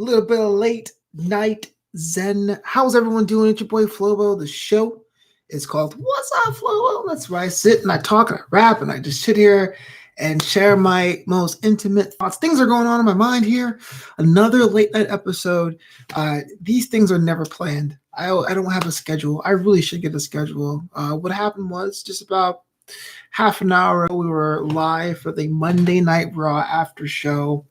little bit of late night zen. How's everyone doing? It's your boy Flobo. The show is called What's Up, Flobo? That's where I sit and I talk and I rap and I just sit here and share my most intimate thoughts. Things are going on in my mind here. Another late night episode. These things are never planned. I don't have a schedule. I really should get a schedule. What happened was just about half an hour ago, we were live for the Monday Night Raw after show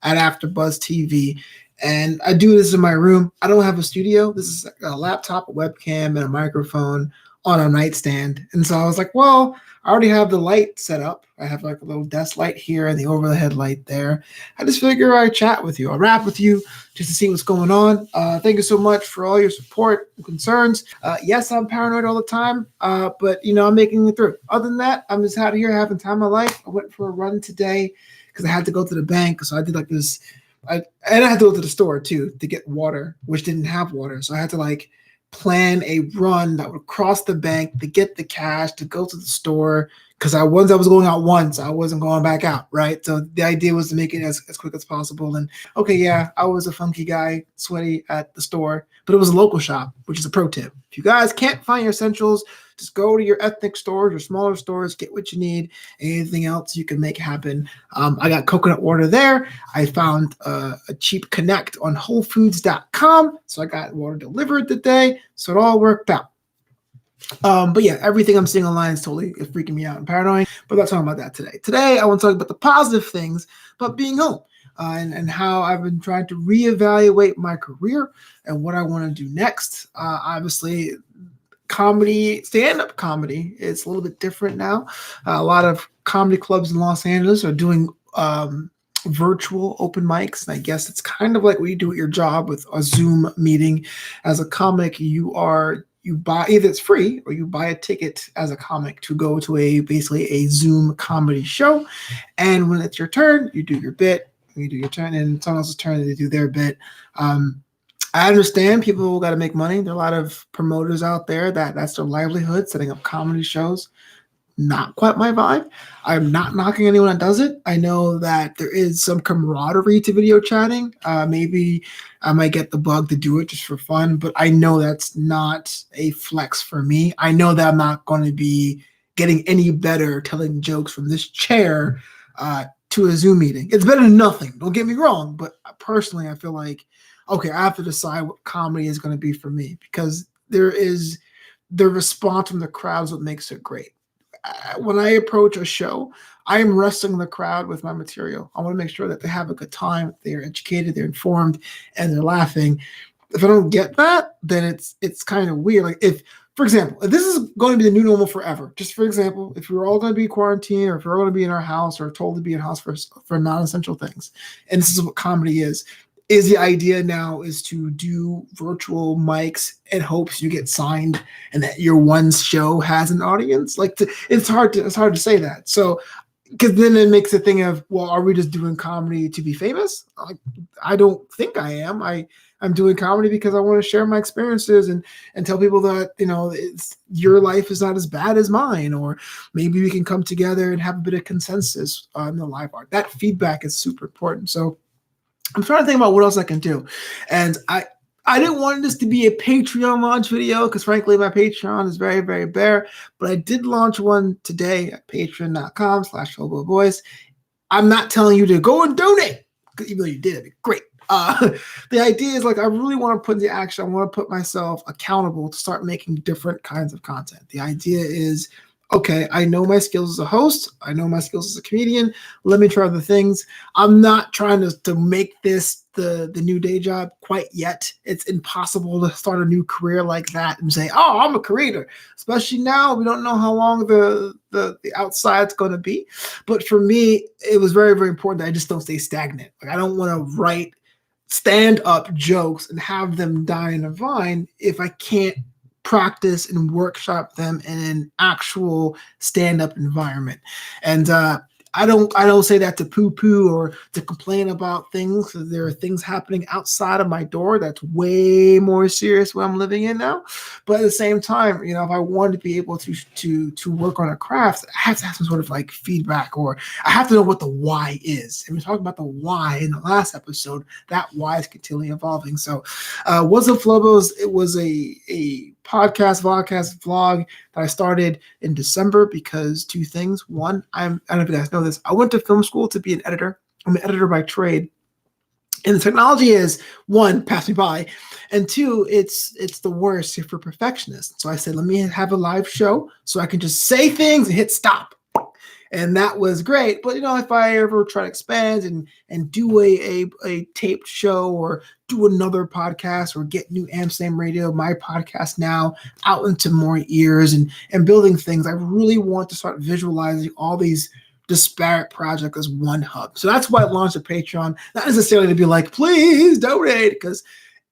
at AfterBuzz TV. And I do this in my room. I don't have a studio. This is a laptop, a webcam, and a microphone on a nightstand. And so I was like, well, I already have the light set up. I have like a little desk light here and the overhead light there. I just figure I'd chat with you. I'll rap with you just to see what's going on. Thank you so much for all your support and concerns. Yes, I'm paranoid all the time, but, I'm making it through. Other than that, I'm just out here having time of my life. I went for a run today because I had to go to the bank. So I did like this. And I had to go to the store too to get water, which didn't have water. So I had to plan a run that would cross the bank to get the cash to go to the store because I was going out once. I wasn't going back out, right? So the idea was to make it as quick as possible. And okay, yeah, I was a funky guy, sweaty at the store, but it was a local shop, which is a pro tip. If you guys can't find your essentials, just go to your ethnic stores or smaller stores, get what you need. Anything else you can make happen. I got coconut water there. I found a cheap connect on WholeFoods.com. So I got water delivered today. So it all worked out. But yeah, everything I'm seeing online is totally freaking me out and paranoid. But I'm not talking about that today. Today, I want to talk about the positive things about being home. And how I've been trying to reevaluate my career and what I want to do next. Obviously, stand-up comedy is a little bit different now. A lot of comedy clubs in Los Angeles are doing virtual open mics. And I guess it's kind of like what you do at your job with a Zoom meeting. As a comic, you buy, either it's free or you buy a ticket as a comic to go to basically a Zoom comedy show. And when it's your turn, you do your bit. You do your turn, and someone else's turn, they do their bit. I understand people got to make money. There are a lot of promoters out there that's their livelihood, setting up comedy shows. Not quite my vibe. I'm not knocking anyone that does it. I know that there is some camaraderie to video chatting. Maybe I might get the bug to do it just for fun, but I know that's not a flex for me. I know that I'm not going to be getting any better telling jokes from this chair to a Zoom meeting. It's better than nothing. Don't get me wrong, but personally, I feel like, okay, I have to decide what comedy is going to be for me because there is the response from the crowd is what makes it great. When I approach a show, I am wrestling the crowd with my material. I want to make sure that they have a good time, they're educated, they're informed, and they're laughing. If I don't get that, then it's kind of weird. Like for example, if this is going to be the new normal forever, just for example, if we're all going to be quarantined or if we're all going to be in our house or told to be in house for non-essential things, and this is what comedy is the idea now is to do virtual mics in hopes you get signed and that your one show has an audience. It's hard to say that. So, because then it makes a thing of, well, are we just doing comedy to be famous? I don't think I am. I'm doing comedy because I want to share my experiences and tell people that, your life is not as bad as mine, or maybe we can come together and have a bit of consensus on the live art. That feedback is super important. So I'm trying to think about what else I can do. And I didn't want this to be a Patreon launch video because frankly, my Patreon is very, very bare, but I did launch one today at patreon.com/Boyce. I'm not telling you to go and donate, even though you did, it'd be great. The idea is I really want to put into action. I want to put myself accountable to start making different kinds of content. The idea is, okay, I know my skills as a host. I know my skills as a comedian. Let me try other things. I'm not trying to make this the new day job quite yet. It's impossible to start a new career like that and say, oh, I'm a creator. Especially now, we don't know how long the outside's going to be. But for me, it was very, very important that I just don't stay stagnant. I don't want to write stand-up jokes and have them die in a vine if I can't practice and workshop them in an actual stand-up environment. And I don't say that to poo-poo or to complain about things. There are things happening outside of my door that's way more serious what I'm living in now. But at the same time, if I wanted to be able to work on a craft, I have to have some sort of like feedback, or I have to know what the why is. And we talked about the why in the last episode. That why is continually evolving. So Wassup Flobos, it was a podcast, vlog that I started in December because two things. One, I don't know if you guys know this. I went to film school to be an editor. I'm an editor by trade. And the technology is, one, pass me by, and two, it's the worst for perfectionists. So I said, let me have a live show so I can just say things and hit stop. And that was great. But if I ever try to expand and do a taped show or do another podcast or get new Amsterdam Radio, my podcast now, out into more ears and building things, I really want to start visualizing all these disparate projects as one hub. So that's why I launched a Patreon, not necessarily to be like, please donate, because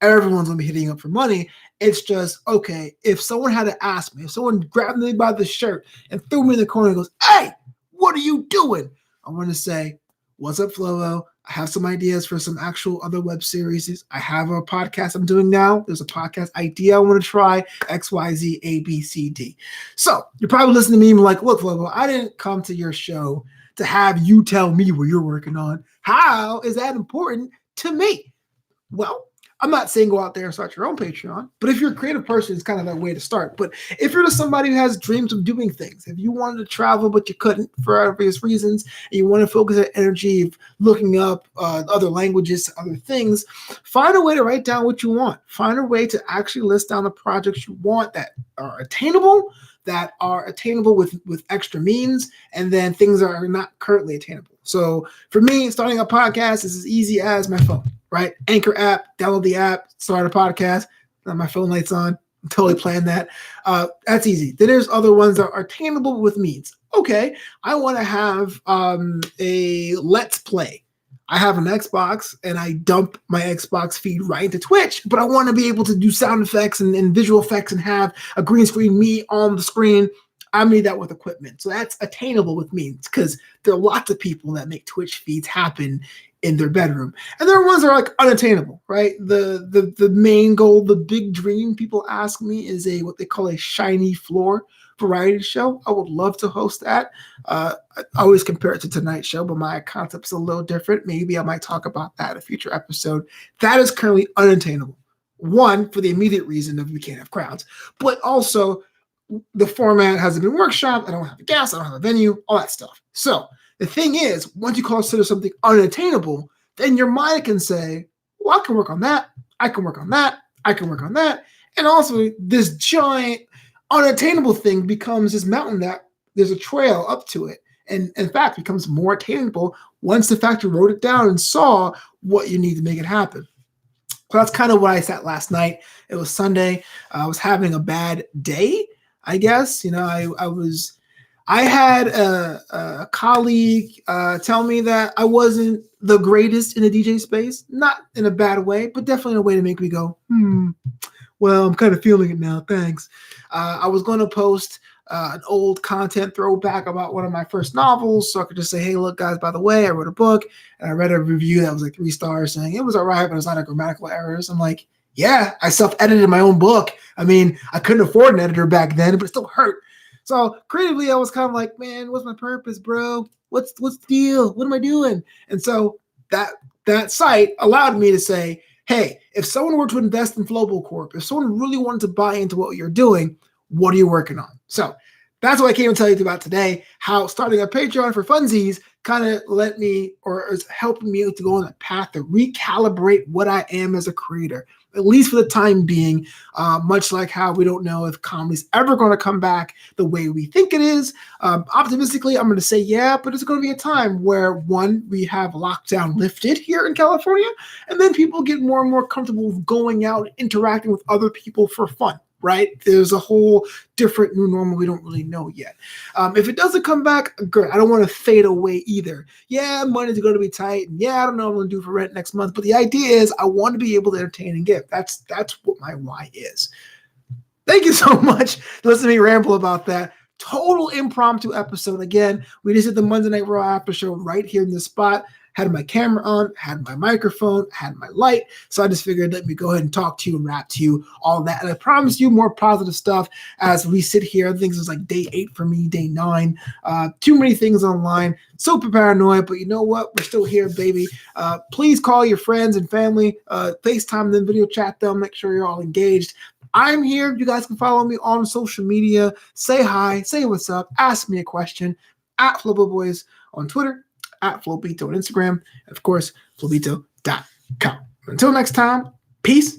everyone's gonna be hitting up for money. It's just, okay, if someone had to ask me, if someone grabbed me by the shirt and threw me in the corner and goes, hey, what are you doing? I want to say, what's up, Flobo? I have some ideas for some actual other web series. I have a podcast I'm doing now. There's a podcast idea I want to try, X, Y, Z, A, B, C, D. So you're probably listening to me and like, look, Flobo, I didn't come to your show to have you tell me what you're working on. How is that important to me? Well, I'm not saying go out there and start your own Patreon, but if you're a creative person, it's kind of that way to start. But if you're just somebody who has dreams of doing things, if you wanted to travel but you couldn't for obvious reasons, and you want to focus that energy of looking up other languages, other things, find a way to write down what you want. Find a way to actually list down the projects you want that are attainable with extra means, and then things that are not currently attainable. So for me, starting a podcast is as easy as my phone, right? Anchor app, download the app, start a podcast. My phone light's on. I'm totally playing that. That's easy. Then there's other ones that are attainable with means. Okay, I want to have a Let's Play. I have an Xbox and I dump my Xbox feed right into Twitch, but I want to be able to do sound effects and visual effects and have a green screen, me on the screen. I made that with equipment. So that's attainable with means, because there are lots of people that make Twitch feeds happen in their bedroom. And there are ones that are like unattainable, right? The main goal, the big dream people ask me is what they call a shiny floor variety show. I would love to host that. I always compare it to Tonight Show, but my concept's a little different. Maybe I might talk about that in a future episode. That is currently unattainable. One, for the immediate reason of we can't have crowds, but also the format hasn't been workshopped. I don't have a guest. I don't have a venue, all that stuff. So the thing is, once you consider something unattainable, then your mind can say, well, I can work on that. I can work on that. I can work on that. And also this giant unattainable thing becomes this mountain that there's a trail up to it. And in fact, becomes more attainable once the fact you wrote it down and saw what you need to make it happen. So that's kind of what I sat last night. It was Sunday. I was having a bad day, I guess. I had a colleague tell me that I wasn't the greatest in the DJ space, not in a bad way, but definitely in a way to make me go, well, I'm kind of feeling it now. Thanks. I was going to post an old content throwback about one of my first novels, so I could just say, hey, look, guys, by the way, I wrote a book, and I read a review that was like 3 stars saying it was all right, but it's not a grammatical errors. I'm like, yeah, I self-edited my own book. I mean, I couldn't afford an editor back then, but it still hurt. So creatively, I was kind of like, man, what's my purpose, bro? What's the deal? What am I doing? And so that site allowed me to say, hey, if someone were to invest in Flobo Corp, if someone really wanted to buy into what you're doing, what are you working on? So that's what I came to tell you about today, how starting a Patreon for funsies kind of let me, or is helping me to go on a path to recalibrate what I am as a creator, at least for the time being, much like how we don't know if comedy's ever going to come back the way we think it is. Optimistically, I'm going to say yeah, but it's going to be a time where, one, we have lockdown lifted here in California, and then people get more and more comfortable with going out, interacting with other people for fun. Right? There's a whole different new normal we don't really know yet. If it doesn't come back, good. I don't want to fade away either. Yeah, money's going to be tight. And yeah, I don't know what I'm going to do for rent next month. But the idea is I want to be able to entertain and give. That's what my why is. Thank you so much for listening to me ramble about that. Total impromptu episode. Again, we just did the Monday Night Raw after show right here in this spot. Had my camera on, had my microphone, had my light. So I just figured, let me go ahead and talk to you and rap to you, all that. And I promise you more positive stuff as we sit here. I think it was like day 8 for me, day 9. Too many things online. Super paranoid, but you know what? We're still here, baby. Please call your friends and family. FaceTime them, video chat them. Make sure you're all engaged. I'm here. You guys can follow me on social media. Say hi. Say what's up. Ask me a question at Flobo Boyce on Twitter, at Flobito on Instagram, and of course, Flobito.com. Until next time, peace